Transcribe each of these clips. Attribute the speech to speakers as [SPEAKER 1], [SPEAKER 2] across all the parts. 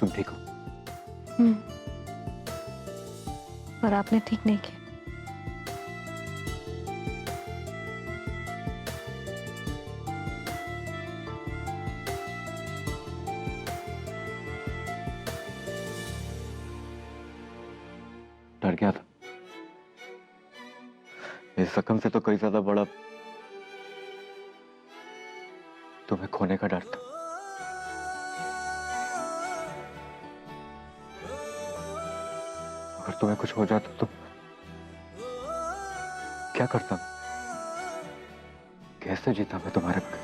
[SPEAKER 1] तुम ठीक हो?
[SPEAKER 2] पर आपने ठीक नहीं किया।
[SPEAKER 1] डर गया था। इस जख्म से तो कई ज्यादा बड़ा तुम्हें खोने का डर था। अगर तुम्हें कुछ हो जाता तो क्या करता? कैसे जीता मैं तुम्हारे बगैर?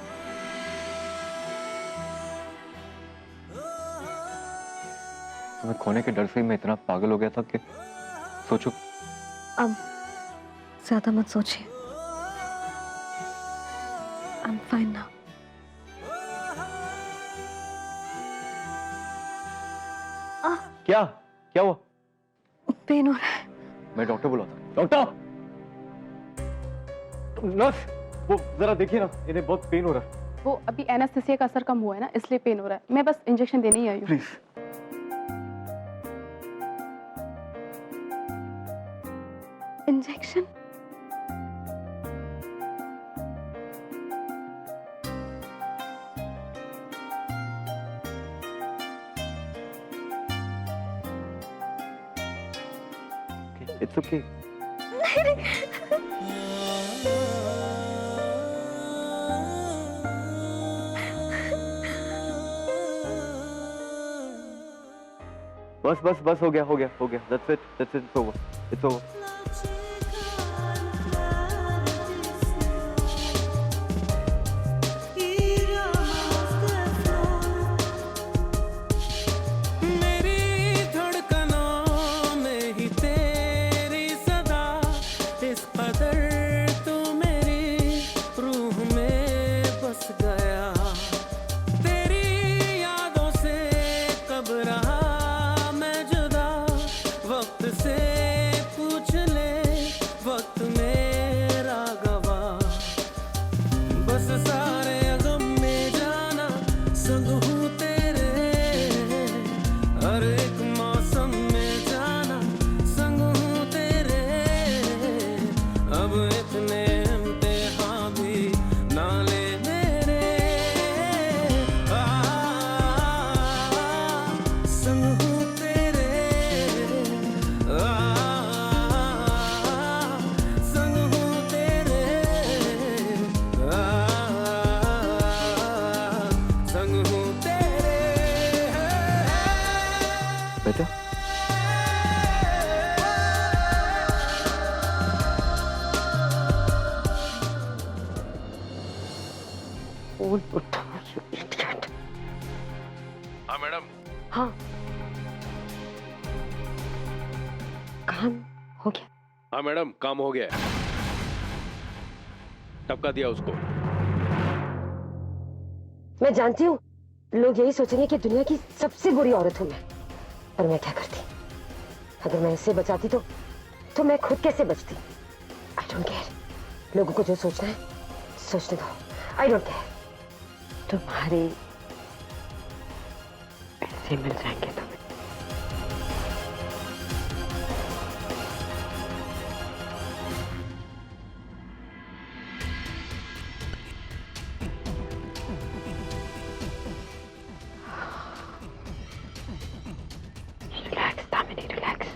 [SPEAKER 1] तुम्हें खोने के डर से ही मैं इतना पागल हो गया था कि सोचो।
[SPEAKER 2] अब ज्यादा मत सोचिए। I'm fine now.
[SPEAKER 1] क्या क्या हुआ?
[SPEAKER 2] पेन हो रहा है।
[SPEAKER 1] मैं डॉक्टर बुलाता हूं। डॉक्टर! नर्स, वो जरा देखिए ना, इन्हें बहुत पेन हो रहा है।
[SPEAKER 3] वो अभी एनेस्थेसिया का असर कम हुआ है ना, इसलिए पेन हो रहा है। मैं बस इंजेक्शन देने ही आई हूँ।
[SPEAKER 1] प्लीज।
[SPEAKER 2] इंजेक्शन?
[SPEAKER 1] It's okay. बस बस बस, हो गया हो गया हो गया। That's it it's over it's over. बेटा,
[SPEAKER 4] हाँ मैडम।
[SPEAKER 5] हाँ, काम हो गया।
[SPEAKER 4] हाँ मैडम, काम हो गया है। टपका दिया उसको।
[SPEAKER 5] मैं जानती हूँ लोग यही सोचेंगे कि दुनिया की सबसे बुरी औरत हूं मैं, पर मैं क्या करती? अगर मैं इससे बचाती तो मैं खुद कैसे बचती? I don't care. लोगों को जो सोचना है सोचने दो। I don't care. तुम्हारे पैसे मिल जाएंगे तुम्हें। Relax Damini, relax.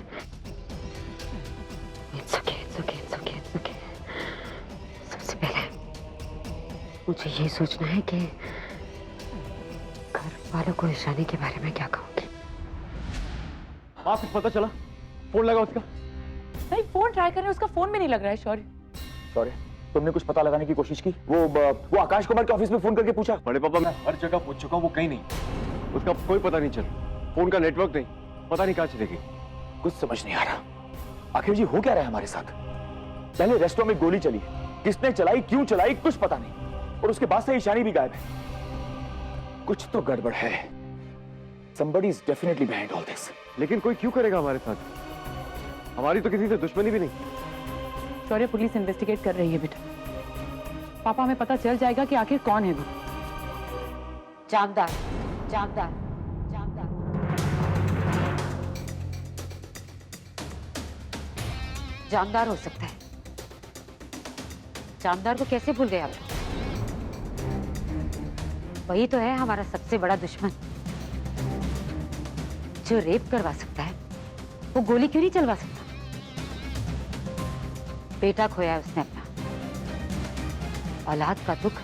[SPEAKER 5] It's okay, it's okay, it's okay, it's okay. सबसे पहले मुझे ये सोचना है कि घर वालों को ईशानी के बारे में क्या कहूंगी।
[SPEAKER 1] आप कुछ पता चला? फोन लगा उसका?
[SPEAKER 6] नहीं, फोन ट्राई कर रहे हैं, उसका फोन भी नहीं लग रहा है। शौर्य,
[SPEAKER 7] सॉरी, तुमने कुछ पता लगाने की कोशिश की? वो आकाश कुमार के ऑफिस में फोन करके पूछा?
[SPEAKER 1] बड़े पापा, मैं हर जगह पूछ चुका हूँ, वो कहीं नहीं। उसका कोई पता नहीं चला। फोन का नेटवर्क नहीं, पता नहीं कहाँ चलेगी।
[SPEAKER 7] कुछ समझ नहीं आ रहा। आखिर जी हो क्या रहा है हमारे साथ? पहले रेस्टोरेंट में गोली चली, किसने चलाई, क्यों चलाई, कुछ पता नहीं, और उसके बाद से ईशानी भी गायब है। कुछ तो गड़बड़ है। Somebody is definitely behind all this.
[SPEAKER 1] लेकिन कोई क्यों करेगा हमारे साथ? हमारी तो किसी से दुश्मनी भी नहीं।
[SPEAKER 6] शौर्य, पुलिस इन्वेस्टिगेट कर रही है बेटा। पापा, हमें पता चल जाएगा कि आखिर कौन है वो।
[SPEAKER 5] जामदार, जामदार, जामदार। जानदार हो सकता है। जानदार को कैसे भूल गए आप लोग? वही तो है हमारा सबसे बड़ा दुश्मन। जो रेप करवा सकता है वो गोली क्यों नहीं चलवा सकता? बेटा खोया है उसने अपना। औलाद का दुख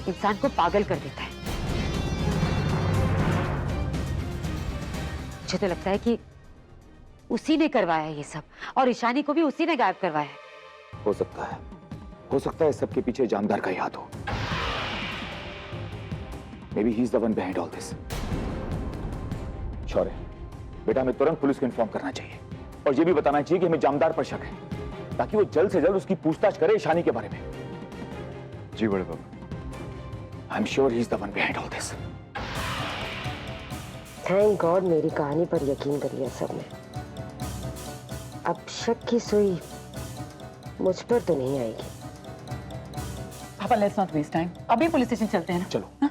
[SPEAKER 5] इंसान को पागल कर देता है। मुझे तो लगता है कि उसी ने करवाया ये सब, और ईशानी को भी उसी ने गायब करवाया है।
[SPEAKER 7] हो सकता है सबके पीछे जानदार का ही हाथ हो। Maybe he's the one behind all this. शौर्य, बेटा हमें तुरंत पुलिस को इन्फॉर्म करना चाहिए और ये भी बताना चाहिए कि हमें जानदार पर शक है, ताकि वो जल्द से जल्द उसकी पूछताछ करे ईशानी के बारे में।
[SPEAKER 1] जी बड़े बाबा।
[SPEAKER 7] I'm sure he's the one behind all this.
[SPEAKER 5] Thank God मेरी कहानी पर यकीन कर लिया सबने। अब शक की सुई मुझ पर तो नहीं आएगी।
[SPEAKER 6] पापा लेट्स नॉट वेस्ट टाइम, अभी पुलिस स्टेशन चलते हैं ना।
[SPEAKER 7] चलो। हाँ।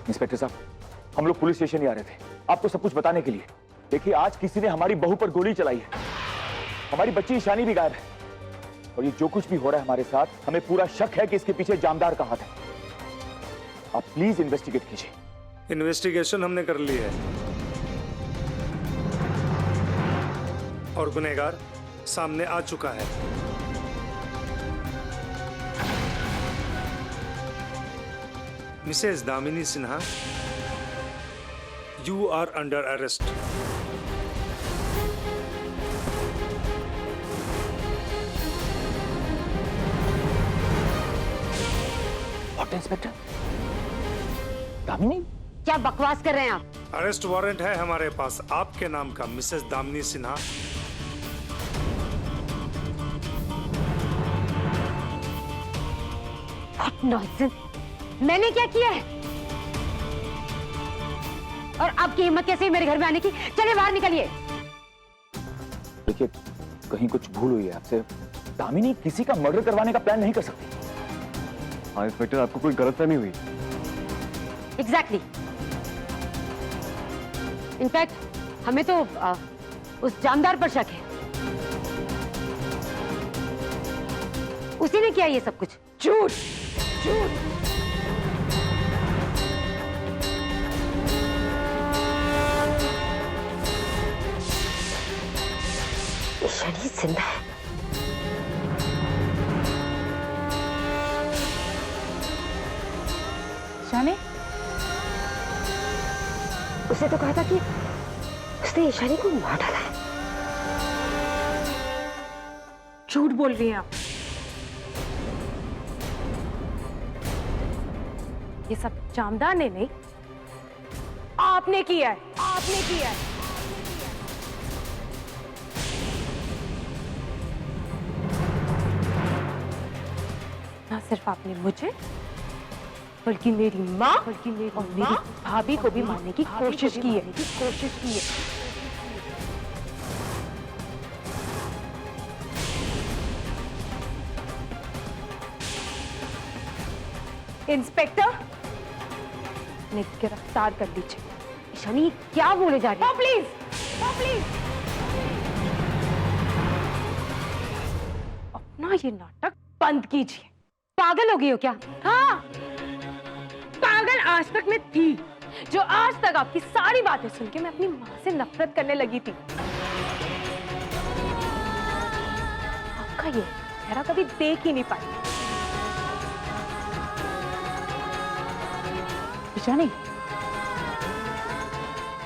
[SPEAKER 7] इंस्पेक्टर साहब, हम लोग पुलिस स्टेशन ही आ रहे थे आपको सब कुछ बताने के लिए। देखिए, आज किसी ने हमारी बहू पर गोली चलाई है। हमारी बच्ची ईशानी भी गायब है, और ये जो कुछ भी हो रहा है हमारे साथ, हमें पूरा शक है कि इसके पीछे जानदार का हाथ है। आप प्लीज इन्वेस्टिगेट कीजिए।
[SPEAKER 8] इन्वेस्टिगेशन हमने कर ली है और गुनहगार सामने आ चुका है। Mrs Damini Sinha, you are under arrest.
[SPEAKER 7] What inspector? Damini?
[SPEAKER 5] क्या बकवास कर रहे हैं आप?
[SPEAKER 8] अरेस्ट वारंट है हमारे पास आपके नाम का, मिसेज दामिनी सिन्हा।
[SPEAKER 5] नॉनसेंस! मैंने क्या किया है? और आपकी हिम्मत कैसे हुई मेरे घर में आने की? चले बाहर निकलिए।
[SPEAKER 7] देखिए, कहीं कुछ भूल हुई है आपसे। दामिनी किसी का मर्डर करवाने का प्लान नहीं कर सकती।
[SPEAKER 1] हाँ इंस्पेक्टर, आपको कोई गलतफहमी हुई।
[SPEAKER 5] एग्जैक्टली। इनफैक्ट हमें तो उस जानदार पर शक है। उसी ने किया ये सब कुछ। झूठ झूठ। ईशानी जिंदा है।
[SPEAKER 6] ईशानी?
[SPEAKER 5] उसने तो कहा था कि उसने ईशानी को मार डाला है।
[SPEAKER 6] झूठ बोल रही हैं आप।
[SPEAKER 3] ये सब जामदार ने नहीं, आपने किया है। आपने किया है। ना सिर्फ आपने मुझे, बल्कि मेरी माँ और मेरी भाभी को भी मारने की कोशिश की है। इंस्पेक्टर, ने गिरफ्तार कर लीजिए।
[SPEAKER 5] ईशानी क्या बोले जा रही है?
[SPEAKER 3] प्लीज प्लीज अपना ये नाटक बंद कीजिए।
[SPEAKER 5] पागल हो गई हो क्या?
[SPEAKER 3] हाँ, पागल आज तक मैं थी, जो आज तक आपकी सारी बातें सुन के मैं अपनी माँ से नफरत करने लगी थी। आपका ये चेहरा कभी देख ही नहीं पाई।
[SPEAKER 6] ईशानी,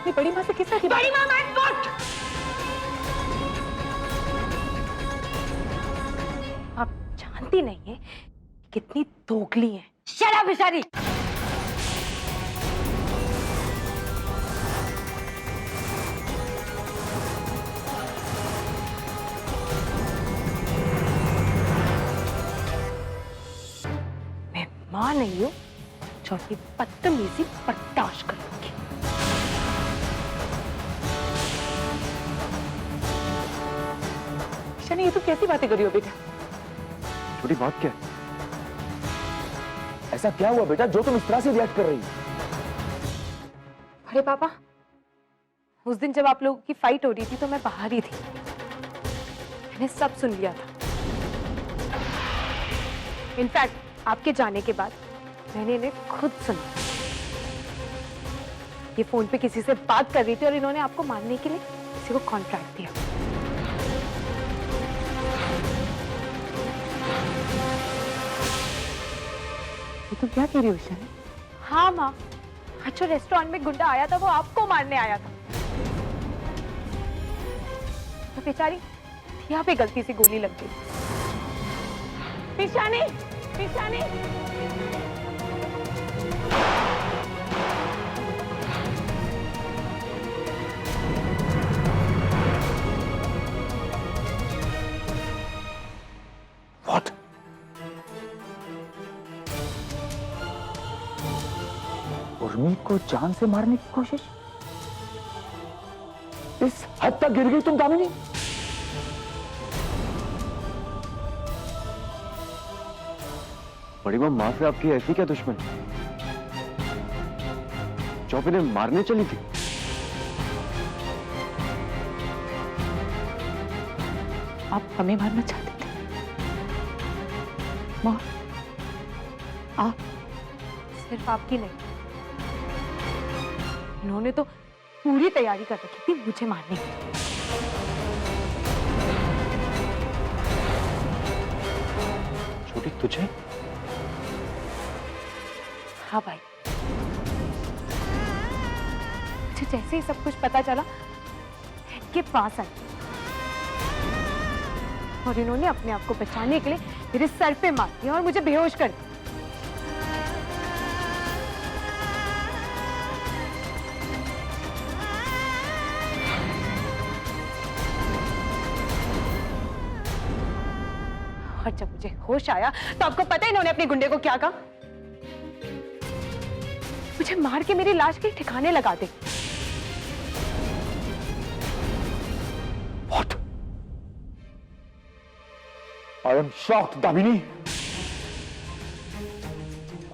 [SPEAKER 6] ये बड़ी माँ से किस तरह की बात?
[SPEAKER 3] बड़ी माँ मैं वोट। आप जानती नहीं है कितनी दोगली है।
[SPEAKER 5] Shut up Ishani.
[SPEAKER 3] मैं माँ नहीं हूँ जो अपनी बदतमीजी बर्दाश्त करूंगी।
[SPEAKER 6] ईशानी, ये तो कैसी बातें कर रही हो बेटा?
[SPEAKER 1] छोटी बात क्या है?
[SPEAKER 7] ऐसा क्या हुआ बेटा जो तुम इस तरह से रिएक्ट कर रही हो?
[SPEAKER 3] अरे पापा, उस दिन जब आप लोगों की फाइट हो रही थी तो मैं बाहर ही थी, मैंने सब सुन लिया था। इनफैक्ट आपके जाने के बाद मैंने इन्हें खुद सुना। ये फोन पे किसी से बात कर रही थी और इन्होंने आपको मारने के लिए किसी को कॉन्ट्रैक्ट दिया।
[SPEAKER 6] ये तो क्या कह रही हो ईशानी?
[SPEAKER 3] हाँ माँ, आज जो रेस्टोरेंट में गुंडा आया था वो आपको मारने आया था। तो बेचारी यहाँ पे गलती से गोली लग गई। ईशानी, ईशानी।
[SPEAKER 7] What? उर्मी को जान से मारने की कोशिश? इस हद तक गिर गई तुम दामिनी?
[SPEAKER 1] बड़ी माँ, माँ से आपकी ऐसी क्या दुश्मनी जो आप इन्हें मारने चली थी?
[SPEAKER 6] आप हमें मारना चाहते थे? माँ, आप?
[SPEAKER 3] सिर्फ आपकी नहीं, इन्होंने तो पूरी तैयारी कर रखी थी मुझे मारने की।
[SPEAKER 1] छोटी, तुझे?
[SPEAKER 3] हाँ भाई, मुझे जैसे ही सब कुछ पता चला इनके पास आई और इन्होंने अपने आप को बचाने के लिए मेरे सर पे मार दिया और मुझे बेहोश कर दिया। और जब मुझे होश आया तो आपको पता है इन्होंने अपने गुंडे को क्या कहा? मुझे मार के मेरी लाश के ठिकाने लगा दे।
[SPEAKER 7] What? I am shocked, Damini.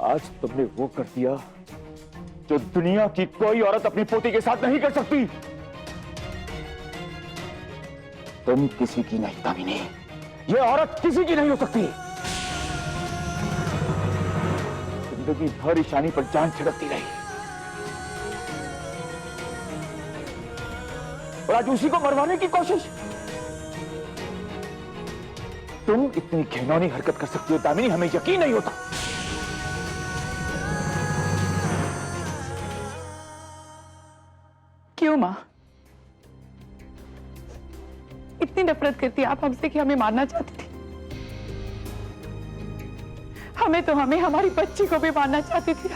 [SPEAKER 7] आज तुमने वो कर दिया जो दुनिया की कोई औरत अपनी पोती के साथ नहीं कर सकती। तुम किसी की नहीं दामिनी, ये औरत किसी की नहीं हो सकती। जिंदगी भर ईशानी पर जान छिड़कती रही और आज उसी को मरवाने की कोशिश। तुम इतनी घिनौनी हरकत कर सकती हो दामिनी, हमें यकीन नहीं होता।
[SPEAKER 6] क्यों माँ? इतनी नफरत करती आप हमसे कि हमें मारना चाहती थी? हमें हमारी बच्ची को भी मारना चाहती थी।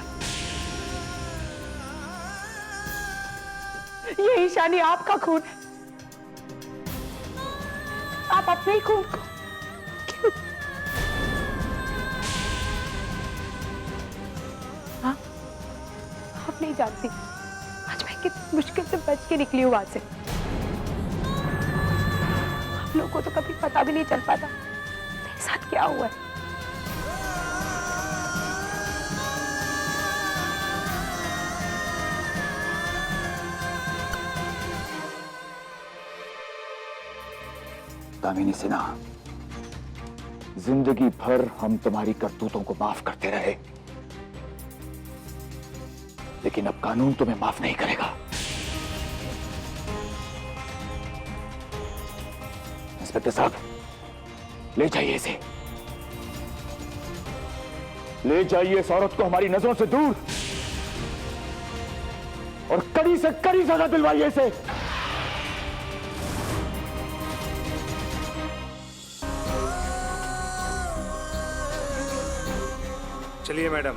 [SPEAKER 6] ये ईशानी आपका खून है, आप अपने ही खून को क्यों? हाँ, आप नहीं जानती आज मैं कितनी मुश्किल से बच के निकली हूं वहां से। आप लोगों को तो कभी पता भी नहीं चल पाता मेरे साथ क्या हुआ है।
[SPEAKER 7] दामिनी सिन्हा, जिंदगी भर हम तुम्हारी करतूतों को माफ करते रहे, लेकिन अब कानून तुम्हें माफ नहीं करेगा। इंस्पेक्टर साहब, ले जाइए इसे, ले जाइए इस औरत को हमारी नजरों से दूर और कड़ी से कड़ी सजा दिलवाइए इसे।
[SPEAKER 8] चलिए मैडम।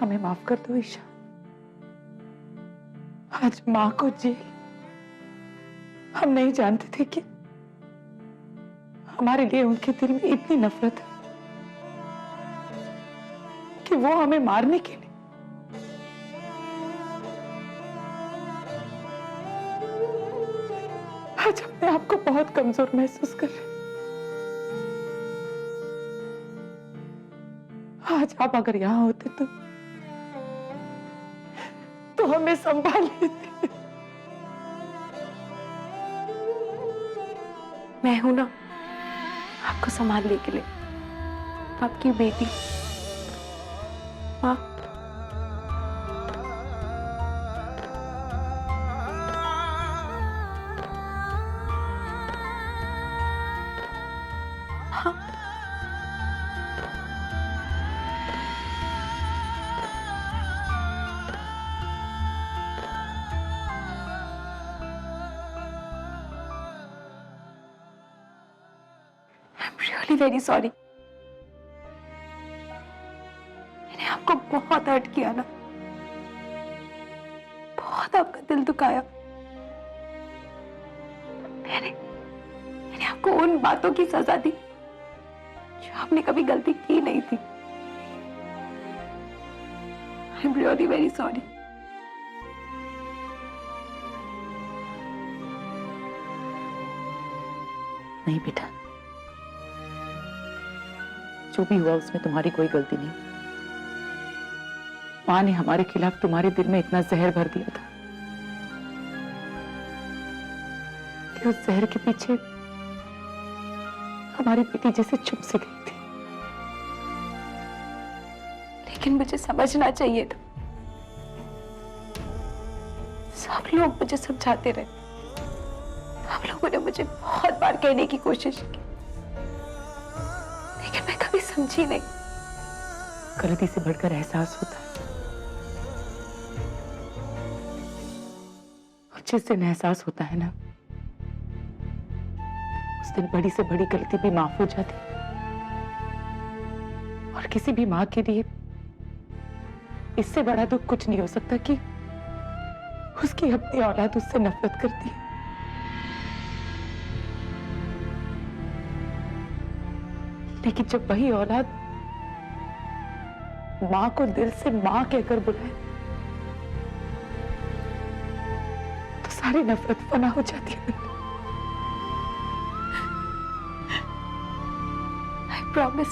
[SPEAKER 9] हमें माफ कर दो ईशा। आज माँ को जेल, हम नहीं जानते थे कि हमारे लिए उनके दिल में इतनी नफरत है कि वो हमें मारने के लिए। आज अपने आप को बहुत कमजोर महसूस कर रहे। आज आप अगर यहां होते तो हमें संभाल लेते।
[SPEAKER 3] मैं हूं ना आपको संभालने के लिए, आपकी बेटी। हाँ, रियली वेरी सॉरी। मैंने आपको बहुत हर्ट किया ना, बहुत आपका दिल दुखाया। मैंने आपको उन बातों की सजा दी जो आपने कभी गलती की नहीं थी। I am really very sorry.
[SPEAKER 9] नहीं बेटा, जो भी हुआ उसमें तुम्हारी कोई गलती नहीं। माँ ने हमारे खिलाफ तुम्हारे दिल में इतना जहर भर दिया था कि उस जहर के पीछे हमारी बेटी जैसे छुप से गई थी।
[SPEAKER 3] लेकिन मुझे समझना चाहिए था। सब लोग मुझे समझाते रहे, सब लोगों ने मुझे बहुत बार कहने की कोशिश की, लेकिन मैं कभी समझी नहीं।
[SPEAKER 9] गलती से बढ़कर एहसास होता है। और जिस दिन एहसास होता है ना, उस दिन बड़ी से बड़ी गलती भी माफ हो जाती है। और किसी भी मां के लिए इससे बड़ा दुख कुछ नहीं हो सकता कि उसकी अपनी औलाद उससे नफरत करती है। लेकिन जब वही औलाद मां को दिल से मां कहकर बुलाए तो सारी नफरत फना हो जाती है।
[SPEAKER 3] आई प्रॉमिस,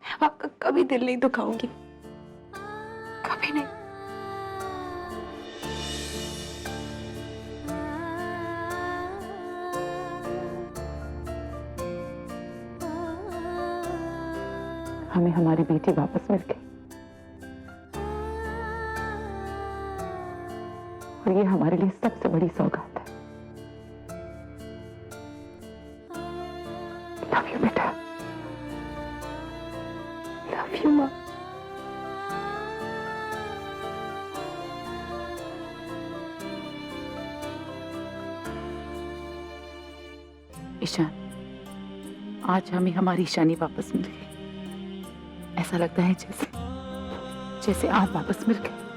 [SPEAKER 3] मैं अब आपका कभी दिल नहीं दुखाऊंगी, कभी नहीं।
[SPEAKER 9] हमें हमारी बेटी वापस मिल गई और ये हमारे लिए सबसे बड़ी सौगात है। लव यू बेटा।
[SPEAKER 3] लव यू माँ।
[SPEAKER 9] ईशान, आज हमें हमारी ईशानी वापस मिल गई। ऐसा लगता है जैसे आप वापस मिल गए।